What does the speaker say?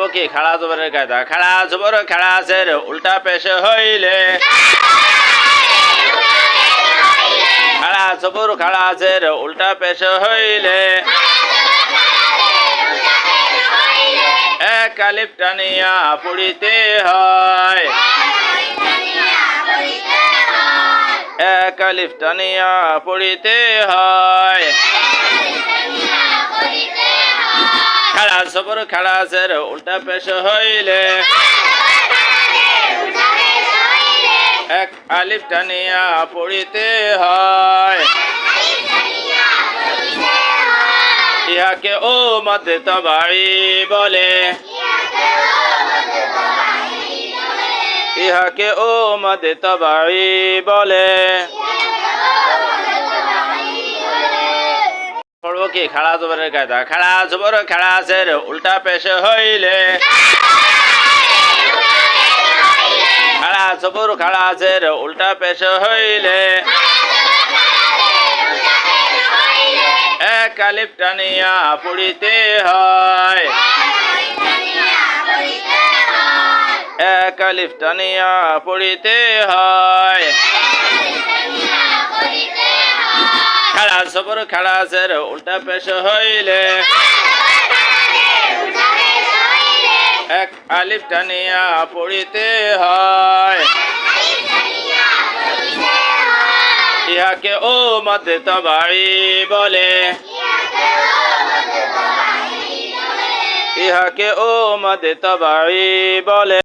পড়বো কি খাড়া জবরের কায়দা। খাড়া জবর খাড়া জের উল্টা পেশ হইলে, খাড়া জবর খাড়া জের উল্টা পেশ হইলে এক আলিফ টানিয়া পড়িতে হয়, এক আলিফ টানিয়া পড়িতে হয়। খাড়া জবর খাড়া জের উল্টা পেশ হইলে এক আলিফ টানিয়া পড়িতে হয়। ইহাকে ও মদ তবাই বলে, ইহাকে ও মদ তবাই বলে। পড়বো কি খাড়া জবরের কায়দা। খাড়া জবর খাড়া জের উল্টা পেশ হইলে, খাড়া জবর খাড়া জের উল্টা পেশ হইলে এক আলিফ টানিয়া পড়িতে হয়, এক আলিফ টানিয়া পড়িতে হয়। খাড়া জবর খাড়া জের উল্টা পেশ হইলে এক আলিফ টানিয়া পড়িতে হয়। ইহাকে ও মদ তবাই বলে, ইহাকে ও মদ তবাই বলে।